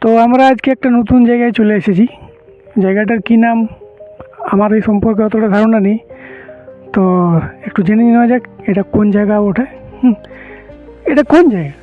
তো আমরা আজকে একটা নতুন জায়গায় চলে এসেছি। জায়গাটার কী নাম আমার এই সম্পর্কে অতটা ধারণা নেই, তো একটু জেনে নেওয়া যাক এটা কোন জায়গা ওঠে। এটা কোন জায়গা?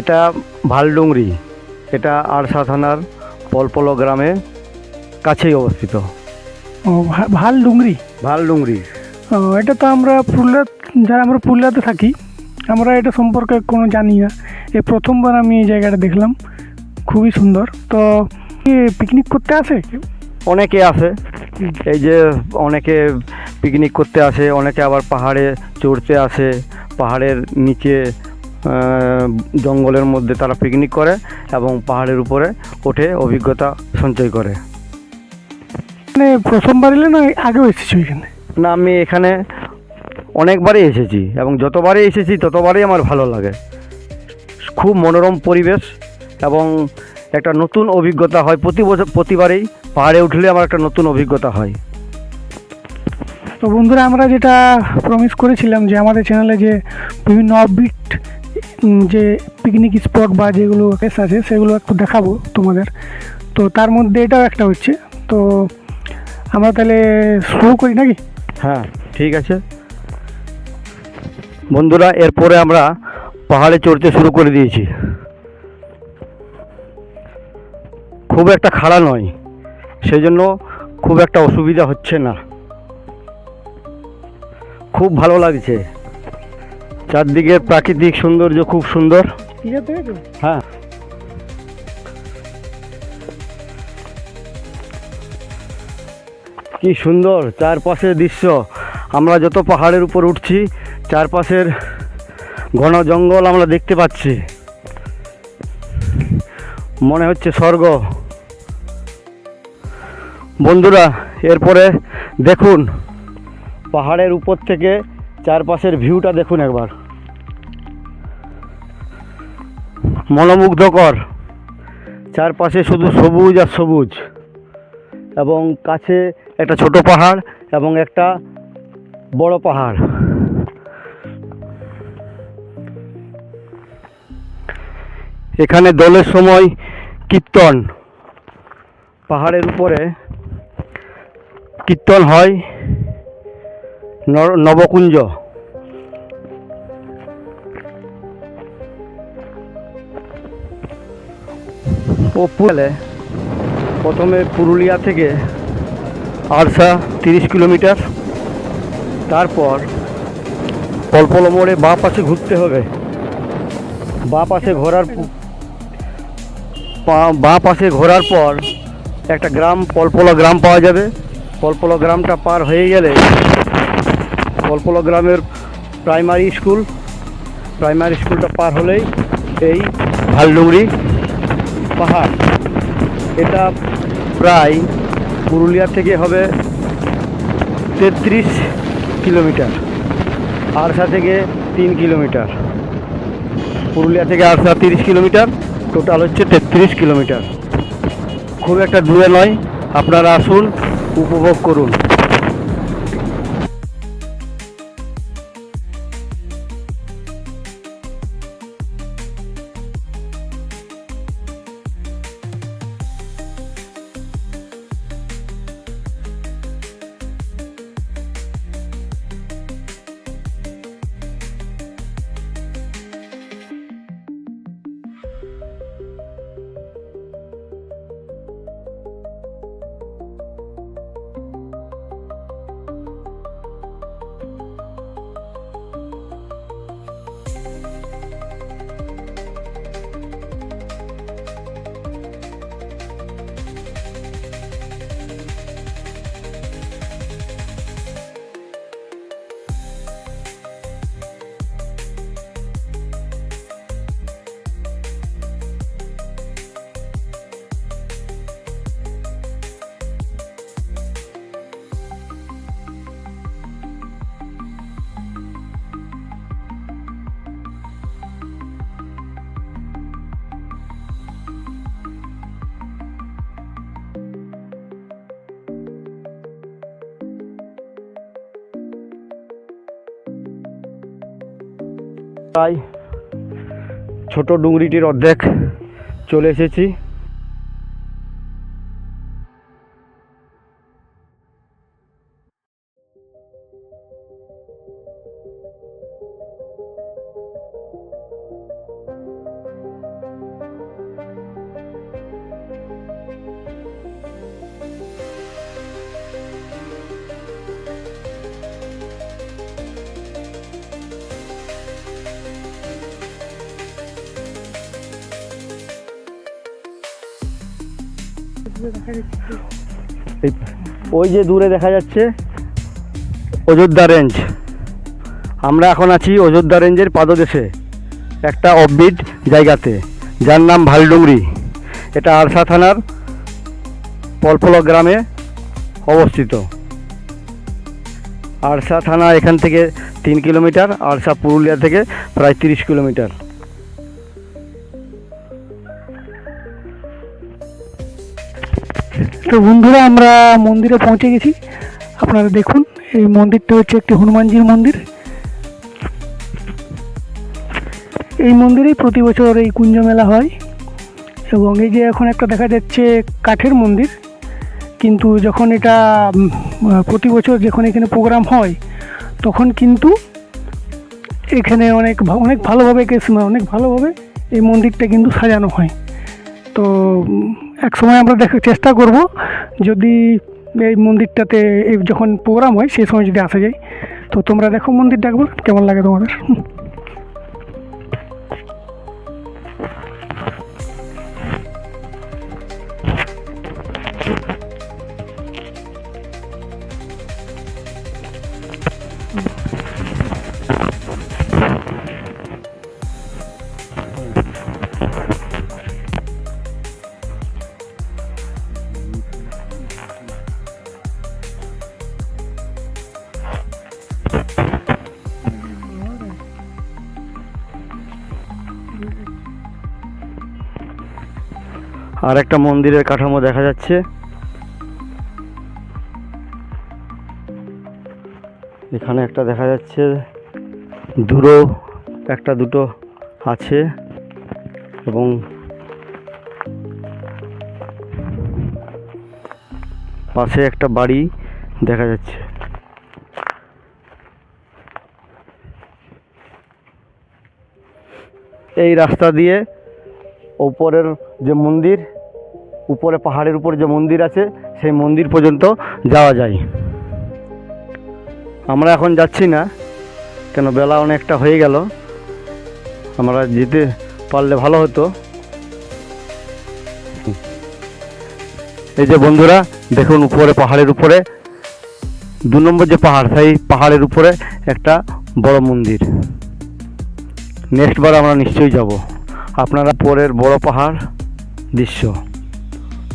এটা ভালডুংরি, এটা আরসা থানার পলপল গ্রামে কাছেই অবস্থিত। ও ভালডুংরি। ভালডুংরি এটা তো আমরা আমরা পুরুলিয়াতে থাকি, আমরা এটা সম্পর্কে কোনো জানি না। এই প্রথমবার আমি এই জায়গাটা দেখলাম, খুবই সুন্দর। তো পিকনিক করতে আসে অনেকে আসে, এই যে অনেকে পিকনিক করতে আসে, অনেকে আবার পাহাড়ে চড়তে আসে, পাহাড়ের নিচে জঙ্গলের মধ্যে তারা পিকনিক করে এবং পাহাড়ের উপরে ওঠে অভিজ্ঞতা সঞ্চয় করে। মানে প্রথমবার এলে না আগেও এসেছো এখানে? না, আমি এখানে অনেকবারই এসেছি এবং যতবারই এসেছি ততবারই আমার ভালো লাগে। খুব মনোরম পরিবেশ এবং একটা নতুন অভিজ্ঞতা হয় প্রতিবারেই পাহাড়ে উঠলে আমার একটা নতুন অভিজ্ঞতা হয়। তো বন্ধুরা, আমরা যেটা প্রমিস করেছিলাম যে আমাদের চ্যানেলে যে বিভিন্ন অফবিট যে পিকনিক স্পট বা যেগুলো প্লেস আছে সেগুলো একটু দেখাবো তোমাদের, তো তার মধ্যে এটাও একটা হচ্ছে। তো আমরা তাহলে শুরু করি নাকি? হ্যাঁ, ঠিক আছে বন্ধুরা, এরপরে আমরা পাহাড়ে চড়তে শুরু করে দিয়েছি। খুব একটা খাড়া নয়, সেই জন্য খুব একটা অসুবিধা হচ্ছে না, খুব ভালো লাগছে। চারদিকের প্রাকৃতিক সৌন্দর্য খুব সুন্দর। হ্যাঁ, কি সুন্দর চারপাশের দৃশ্য। আমরা যত পাহাড়ের উপর উঠছি চারপাশের ঘন জঙ্গল আমরা দেখতে পাচ্ছি, মনে হচ্ছে স্বর্গ। বন্ধুরা, এরপরে দেখুন পাহাড়ের উপর থেকে চারপাশের ভিউটা দেখুন একবার, মনোমুগ্ধকর। চারপাশে শুধু সবুজ আর সবুজ, এবং কাছে একটা ছোট পাহাড় এবং একটা বড় পাহাড়। এখানে দোলের সময় কীর্তন, পাহাড়ের উপরে কীর্তন হয়, নবকুঞ্জ। ও প্রথমে পুরুলিয়া থেকে আরসা 30 কিলোমিটার, তারপর পলপল মোড়ে বাঁ পাশে ঘুরতে হবে। বাঁ পাশে ঘোরার পর একটা গ্রাম, পলপল গ্রাম পাওয়া যাবে। পলপল গ্রামটা পার হয়ে গেলে পলপল গ্রামের প্রাইমারি স্কুলটা পার হলেই এই ভালডুংরি পাহাড়। এটা প্রায় পুরুলিয়া থেকে হবে 33 কিলোমিটার, আরসা থেকে 3 কিলোমিটার। পুরুলিয়া থেকে আরসা 30 কিলোমিটার, টোটাল হচ্ছে 33 কিলোমিটার। খুব একটা দূরে নয়, আপনারা আসুন, উপভোগ করুন। প্রায় ছোট ডুংরিটির অর্ধেক চলে এসেছি। ওই যে দূরে দেখা যাচ্ছে অযোধ্যা রেঞ্জ। আমরা এখন আছি অযোধ্যা রেঞ্জের পাদদেশে একটা অফবিট জায়গাতে, যার নাম ভালডুংরি। এটা আরসা থানার পলপলা গ্রামে অবস্থিত। আরসা থানা এখান থেকে 3 কিলোমিটার, আরসা পুরুলিয়া থেকে প্রায় 30 কিলোমিটার। তো বন্ধুরা আমরা মন্দিরে পৌঁছে গেছি। আপনারা দেখুন, এই মন্দিরটা হচ্ছে একটি হনুমানজির মন্দির। এই মন্দিরেই প্রতি বছর এই কুঞ্জ মেলা হয়। এবং এই যে এখন একটা দেখা যাচ্ছে কাঠের মন্দির, কিন্তু যখন এটা প্রতি বছর যখন এখানে প্রোগ্রাম হয় তখন কিন্তু এখানে অনেক ভালোভাবে অনেক ভালোভাবে এই মন্দিরটা কিন্তু সাজানো হয়। তো এক সময় আমরা দেখার চেষ্টা করব, যদি এই মন্দিরটাতে যখন প্রোগ্রাম হয় সেই সময় যদি আসা যায়। তো তোমরা দেখো মন্দিরটা একবার কেমন লাগে তোমাদের। আর একটা মন্দিরের কাঠামো দেখা যাচ্ছে। এখানে একটা দেখা যাচ্ছে, দূরও একটা দুটো আছে, এবং পাশে একটা বাড়ি দেখা যাচ্ছে। এই রাস্তা দিয়ে উপরের যে মন্দির, উপরে পাহাড়ের উপর যে মন্দির আছে সেই মন্দির পর্যন্ত যাওয়া যায়। আমরা এখন যাচ্ছি না, কেন বেলা অনেকটা হয়ে গেল। আমরা যেতে পারলে ভালো হতো। এই যে বন্ধুরা দেখুন, উপরে পাহাড়ের উপরে 2 নম্বর যে পাহাড়, সেই পাহাড়ের উপরে একটা বড় মন্দির। নেক্সট বার আমরা নিশ্চয়ই যাব। আপনারা পরের বড় পাহাড় দৃশ্য,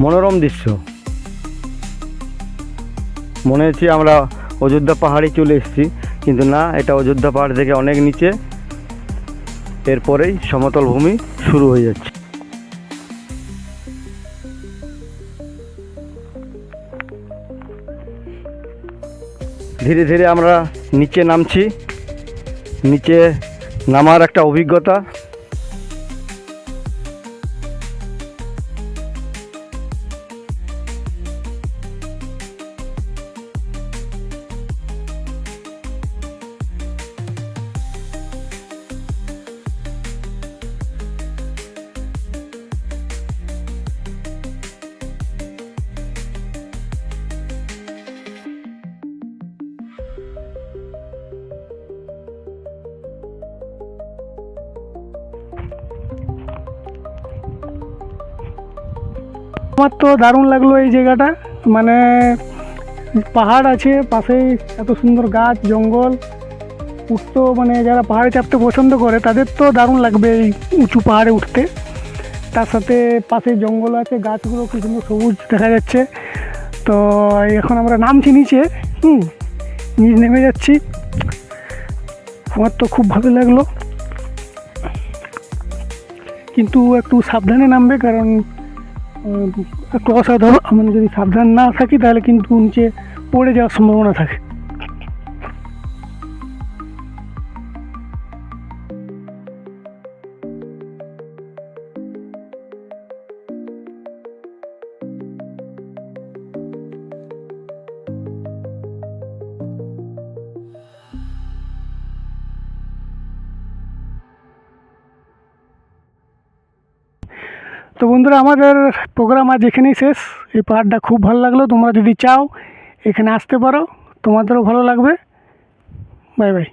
মনোরম দৃশ্য। মনে হচ্ছে আমরা অযোধ্যা পাহাড়ে চলে এসেছি, কিন্তু না, এটা অযোধ্যা পাহাড় থেকে অনেক নিচে। এরপরেই সমতল ভূমি শুরু হয়ে যাচ্ছে। ধীরে ধীরে আমরা নিচে নামছি। নিচে নামার একটা অভিজ্ঞতা। আমার তো দারুণ লাগলো এই জায়গাটা। মানে পাহাড় আছে পাশেই, এত সুন্দর গাছ জঙ্গল, উঠতো মানে যারা পাহাড়ে চাপতে পছন্দ করে তাদের তো দারুণ লাগবে এই উঁচু পাহাড়ে উঠতে। তার সাথে পাশে জঙ্গল আছে, গাছগুলো খুব সুন্দর সবুজ দেখা যাচ্ছে। তো এখন আমরা নামছি নিচে, নিচে নেমে যাচ্ছি। আমার তো খুব ভালো লাগলো, কিন্তু একটু সাবধানে নামবে, কারণ একটু অসাধারণ, মানে যদি সাবধান না থাকি তাহলে কিন্তু নিচে পড়ে যাওয়ার সম্ভাবনা থাকে। তো বন্ধুরা, আমাদের প্রোগ্রাম আজ এখানেই শেষ। এই পাহাড়টা খুব ভালো লাগলো। তোমরা যদি চাও এখানে আসতে পারো, তোমাদেরও ভালো লাগবে। Bye bye.